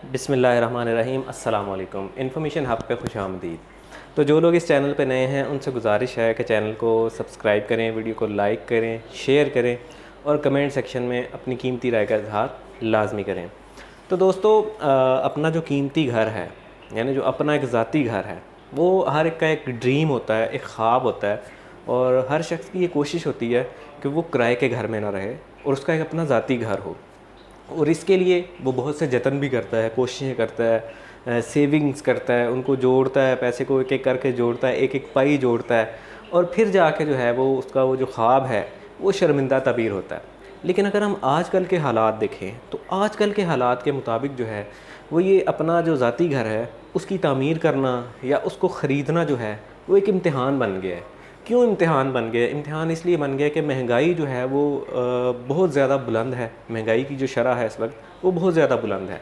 बिस्मिल्लाहिर्रहमानिर्रहीम। अस्सलाम वालेकुम। इन्फॉर्मेशन हब पे खुश आमदीद। तो जो लोग इस चैनल पे नए हैं उनसे गुजारिश है कि चैनल को सब्सक्राइब करें, वीडियो को लाइक करें, शेयर करें और कमेंट सेक्शन में अपनी कीमती राय का इजहार लाजमी करें। तो दोस्तों, अपना जो कीमती घर है, यानी जो अपना एक ज़ाती घर है, वो हर एक का एक ड्रीम होता है, एक ख्वाब होता है। और हर शख्स की ये कोशिश होती है कि वो किराए के घर में ना रहे और उसका एक अपना ज़ाती घर हो। और इसके लिए वो बहुत से जतन भी करता है, कोशिशें करता है, सेविंग्स करता है, उनको जोड़ता है, पैसे को एक एक करके जोड़ता है, एक एक पाई जोड़ता है, और फिर जाके जो है वो उसका वो जो ख्वाब है वो शर्मिंदा तबीर होता है। लेकिन अगर हम आजकल के हालात देखें तो आजकल के हालात के मुताबिक जो है वो ये अपना जो ज़ाती घर है उसकी तामीर करना या उसको ख़रीदना जो है वो एक इम्तिहान बन गया है। क्यों इम्तिहान बन गया? इम्तिहान इसलिए बन गया कि महंगाई जो है वो बहुत ज़्यादा बुलंद है। महंगाई की जो शरह है इस वक्त वो बहुत ज़्यादा बुलंद है।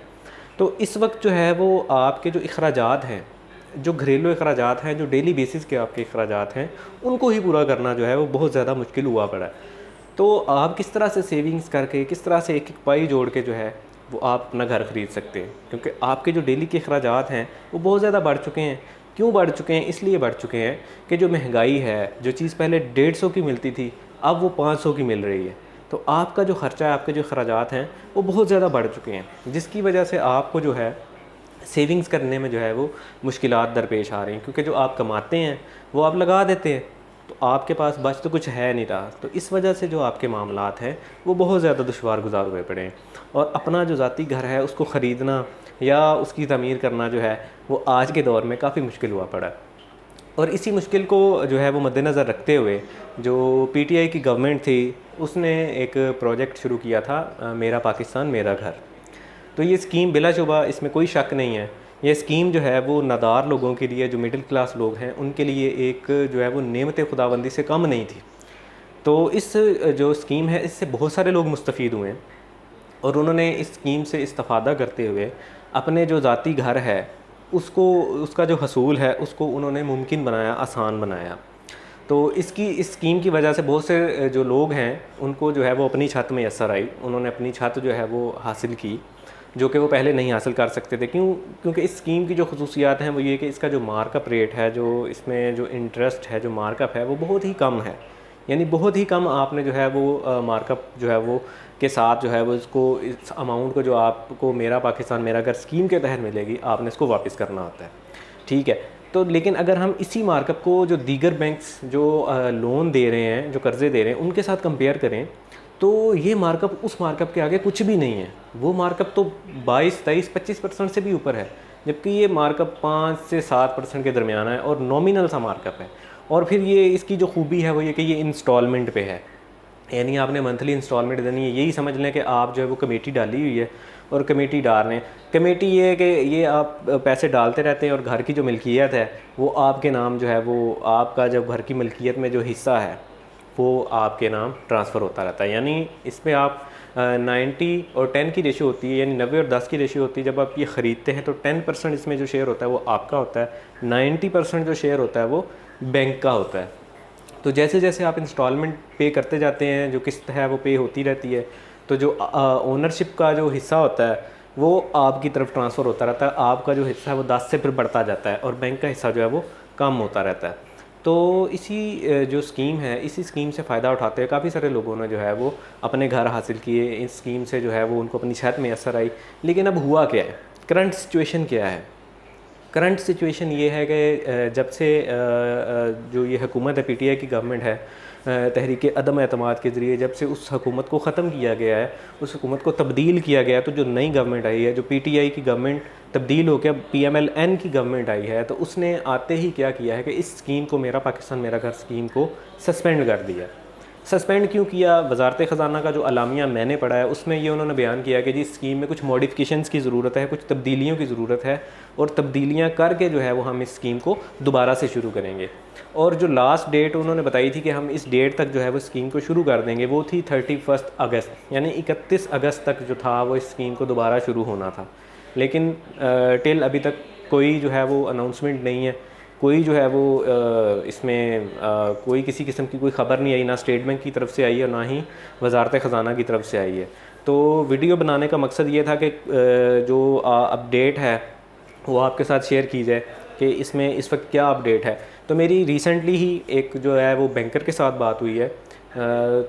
तो इस वक्त जो है वो आपके जो अखराजात हैं, जो घरेलू अखराजात हैं, जो डेली बेसिस के आपके अखराजात हैं, उनको ही पूरा करना जो है वो बहुत ज़्यादा मुश्किल हुआ पड़ा है। तो आप किस तरह से सेविंग्स करके, किस तरह से एक एक पाई जोड़ के जो है वो आप अपना घर ख़रीद सकते हैं, क्योंकि आपके जो डेली के अखराजात हैं वो बहुत ज़्यादा बढ़ चुके हैं। क्यों बढ़ चुके हैं? इसलिए बढ़ चुके हैं कि जो महंगाई है, जो चीज़ पहले 150 की मिलती थी अब वो 500 की मिल रही है। तो आपका जो ख़र्चा है, आपके जो अखराजात हैं वो बहुत ज़्यादा बढ़ चुके हैं, जिसकी वजह से आपको जो है सेविंग्स करने में जो है वो मुश्किलात दरपेश आ रही हैं। क्योंकि जो आप कमाते हैं वो आप लगा देते हैं, तो आपके पास बच तो कुछ है नहीं रहा। तो इस वजह से जो आपके मामलात हैं वो बहुत ज़्यादा दुश्वार गुजार हुए पड़े हैं। और अपना जो ज़ाती घर है उसको ख़रीदना या उसकी तमीर करना जो है वो आज के दौर में काफ़ी मुश्किल हुआ पड़ा है। और इसी मुश्किल को जो है वो मद्देनज़र रखते हुए जो पीटीआई की गवर्नमेंट थी उसने एक प्रोजेक्ट शुरू किया था, मेरा पाकिस्तान मेरा घर। तो ये स्कीम बिलाशुबा, इसमें कोई शक नहीं है, ये स्कीम जो है वो नादार लोगों के लिए, जो मिडिल क्लास लोग हैं उनके लिए एक जो है वो नेमत खुदाबंदी से कम नहीं थी। तो इस जो स्कीम है इससे बहुत सारे लोग मुस्तफ़ीद हुए हैं और उन्होंने इस स्कीम से इस्तिफ़ादा करते हुए अपने जो ज़ाती घर है उसको, उसका जो हसूल है उसको उन्होंने मुमकिन बनाया, आसान बनाया। तो इस स्कीम की वजह से बहुत से जो लोग हैं उनको जो है वो अपनी छत मैसर आई, उन्होंने अपनी छत जो है वो हासिल की, जो कि वो पहले नहीं हासिल कर सकते थे। क्योंकि इस स्कीम की जो खसूसियात हैं वो ये कि इसका जो मार्कअप रेट है, जो इसमें जो इंटरेस्ट है, जो मार्कअप है वो बहुत ही कम है। यानी बहुत ही कम आपने जो है वो मार्कअप जो है वो के साथ जो है वो इसको, इस अमाउंट को जो आपको मेरा पाकिस्तान मेरा घर स्कीम के तहत मिलेगी, आपने इसको वापस करना होता है। ठीक है। तो लेकिन अगर हम इसी मार्कअप को जो दीगर बैंक्स जो लोन दे रहे हैं, जो कर्ज़े दे रहे हैं, उनके साथ कंपेयर करें तो ये मार्कअप उस मार्कअप के आगे कुछ भी नहीं है। वो मार्कअप तो 22, 23, 25% से भी ऊपर है, जबकि ये मार्कअप 5 से 7% के दरमियान है और नॉमिनल सा मार्कअप है। और फिर ये इसकी जो खूबी है वो ये कि ये इंस्टॉलमेंट पे है, यानी आपने मंथली इंस्टॉलमेंट देनी है। यही समझ लें कि आप जो है वो कमेटी डाली हुई है और कमेटी डाल रहे हैं। कमेटी ये है कि ये आप पैसे डालते रहते हैं और घर की जो मिल्कियत है वो आपके नाम जो है वो, आपका जब घर की मिल्कियत में जो हिस्सा है वो आपके नाम ट्रांसफ़र होता रहता है। यानी इसमें आप 90 और 10 की रेशियो होती है, यानी 90 और 10 की रेशियो होती है। जब आप ये ख़रीदते हैं तो 10% इसमें जो शेयर होता है वो आपका होता है, 90% जो शेयर होता है वो बैंक का होता है। तो जैसे जैसे आप इंस्टॉलमेंट पे करते जाते हैं, जो किस्त है वो पे होती रहती है, तो जो ओनरशिप का जो हिस्सा होता है वो आपकी तरफ ट्रांसफ़र होता रहता है। आपका जो हिस्सा है वो 10 से फिर बढ़ता जाता है और बैंक का हिस्सा जो है वो कम होता रहता है। तो इसी जो स्कीम है, इसी स्कीम से फ़ायदा उठाते हुए काफ़ी सारे लोगों ने जो है वो अपने घर हासिल किए। इस स्कीम से जो है वो उनको अपनी छत मैसर आई। लेकिन अब हुआ क्या है? करंट सिचुएशन क्या है? करंट सिचुएशन ये है कि जब से जो ये हुकूमत है, पीटीआई की गवर्नमेंट है, तहरीक अदम एतमाद के ज़रिए जब से उस हुकूमत को ख़त्म किया गया है, उस हुकूमत को तब्दील किया गया है, तो जो नई गवर्नमेंट आई है, जो पीटीआई की गवर्नमेंट तब्दील होकर पीएमएलएन की गवर्नमेंट आई है, तो उसने आते ही क्या किया है कि इस स्कीम को, मेरा पाकिस्तान मेरा घर स्कीम को सस्पेंड कर दिया। सस्पेंड क्यों किया? वजारत ख़जाना का जो अलामिया मैंने पढ़ा है उसमें ये उन्होंने बयान किया कि जी स्कीम में कुछ मॉडिफिकेशंस की ज़रूरत है, कुछ तब्दीलियों की ज़रूरत है, और तब्दीलियां करके जो है वो हम इस स्कीम को दोबारा से शुरू करेंगे। और जो लास्ट डेट उन्होंने बताई थी कि हम इस डेट तक जो है वो स्कीम को शुरू कर देंगे, वो थी 31 अगस्त, यानी 31 अगस्त तक जो था वो इस स्कीम को दोबारा शुरू होना था। लेकिन टिल अभी तक कोई जो है वो अनाउंसमेंट नहीं है, कोई जो है वो इसमें कोई किसी किस्म की कोई ख़बर नहीं आई, ना स्टेट बैंक की तरफ से आई है, ना ही वजारत ख़जाना की तरफ से आई है। तो वीडियो बनाने का मकसद ये था कि जो अपडेट है वो आपके साथ शेयर की जाए कि इसमें इस वक्त क्या अपडेट है। तो मेरी रिसेंटली ही एक जो है वो बैंकर के साथ बात हुई है।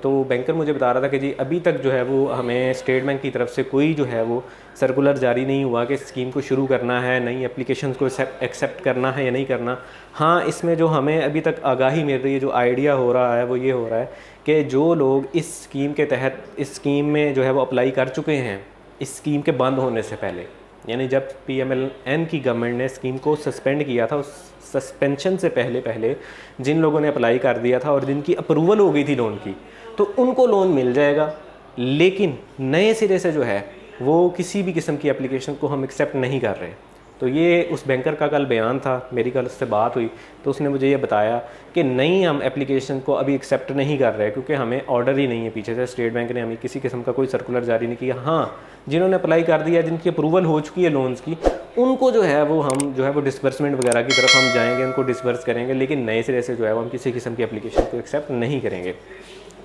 तो बैंकर मुझे बता रहा था कि जी अभी तक जो है वो हमें स्टेट बैंक की तरफ से कोई जो है वो सर्कुलर जारी नहीं हुआ कि स्कीम को शुरू करना है, नई एप्लीकेशन को एक्सेप्ट करना है या नहीं करना। हाँ, इसमें जो हमें अभी तक आगाही मिल रही है, जो आइडिया हो रहा है वो ये हो रहा है कि जो लोग इस स्कीम के तहत इस स्कीम में जो है वो अप्लाई कर चुके हैं इस स्कीम के बंद होने से पहले, यानी जब PMLN की गवर्नमेंट ने स्कीम को सस्पेंड किया था, उस सस्पेंशन से पहले पहले जिन लोगों ने अप्लाई कर दिया था और जिनकी अप्रूवल हो गई थी लोन की, तो उनको लोन मिल जाएगा। लेकिन नए सिरे से जो है वो किसी भी किस्म की एप्लीकेशन को हम एक्सेप्ट नहीं कर रहे। तो ये उस बैंकर का कल बयान था, मेरी कल उससे बात हुई तो उसने मुझे ये बताया कि नहीं, हम एप्लीकेशन को अभी एक्सेप्ट नहीं कर रहे क्योंकि हमें ऑर्डर ही नहीं है पीछे से, स्टेट बैंक ने हमें किसी किस्म का कोई सर्कुलर जारी नहीं किया। हाँ, जिन्होंने अप्लाई कर दिया, जिनकी अप्रूवल हो चुकी है लोन्स की, उनको जो है वो हम जो है वो डिसबर्समेंट वगैरह की तरफ हम जाएंगे, उनको डिसबर्स करेंगे, लेकिन नए सिरे से जो है वो हम किसी किस्म की एप्लीकेशन को एक्सेप्ट नहीं करेंगे।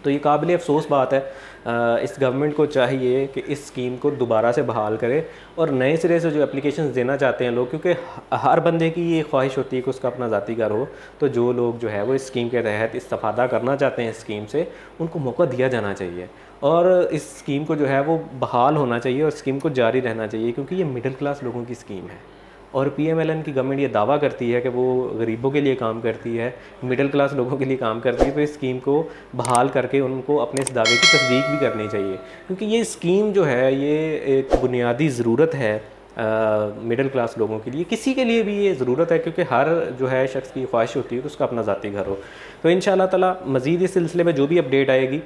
तो ये काबिल अफसोस बात है। इस गवर्नमेंट को चाहिए कि इस स्कीम को दोबारा से बहाल करे और नए सिरे से जो एप्लीकेशंस देना चाहते हैं लोग, क्योंकि हर बंदे की ये ख्वाहिश होती है कि उसका अपना ज़ाती घर हो, तो जो लोग जो है वो इस स्कीम के तहत इस्तेफादा करना चाहते हैं इस स्कीम से, उनको मौका दिया जाना चाहिए और इस स्कीम को जो है वो बहाल होना चाहिए और स्कीम को जारी रहना चाहिए, क्योंकि ये मिडिल क्लास लोगों की स्कीम है। और PMLN की गवर्नमेंट ये दावा करती है कि वो गरीबों के लिए काम करती है, मिडिल क्लास लोगों के लिए काम करती है। तो इस स्कीम को बहाल करके उनको अपने इस दावे की तस्दीक भी करनी चाहिए, क्योंकि ये स्कीम जो है ये एक बुनियादी ज़रूरत है मिडिल क्लास लोगों के लिए। किसी के लिए भी ये ज़रूरत है, क्योंकि हर जो है शख्स की ख्वाहिश होती है कि उसका अपना ज़ाती घर हो। तो इंशाअल्लाह ताला मज़ीद इस सिलसिले में जो भी अपडेट आएगी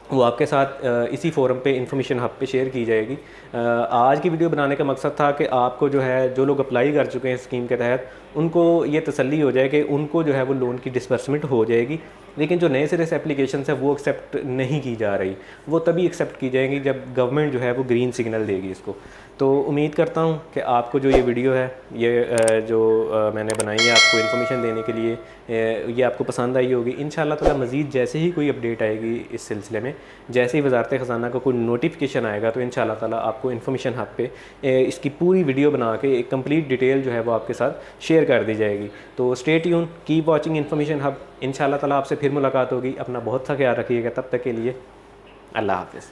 वो आपके साथ इसी फोरम पे इन्फॉर्मेशन हब पे शेयर की जाएगी। आज की वीडियो बनाने का मकसद था कि आपको जो है, जो लोग अप्लाई कर चुके हैं स्कीम के तहत, उनको ये तसल्ली हो जाए कि उनको जो है वो लोन की डिसबर्समेंट हो जाएगी। लेकिन जो नए सिरे से एप्लीकेशन है वो एक्सेप्ट नहीं की जा रही, वो तभी एक्सेप्ट की जाएंगी जब गवर्नमेंट जो है वो ग्रीन सिग्नल देगी इसको। तो उम्मीद करता हूँ कि आपको जो ये वीडियो है ये जो मैंने बनाई है आपको इन्फॉर्मेशन देने के लिए, ये आपको पसंद आई होगी। इंशाअल्लाह ताला मज़ीद जैसे ही कोई अपडेट आएगी इस सिलसिले में, जैसे ही वज़ारत ख़ज़ाना का कोई नोटिफिकेशन आएगा, तो इंशाअल्लाह ताला आपको इन्फॉर्मेशन हब पे इसकी पूरी वीडियो बना के एक कंप्लीट डिटेल जो है वो आपके साथ शेयर कर दी जाएगी। तो stay tune, keep watching information hub. इंशाअल्लाह ताला आपसे फिर मुलाकात होगी। अपना बहुत सा ख्याल रखिएगा, तब तक के लिए अल्लाह हाफ़िज़।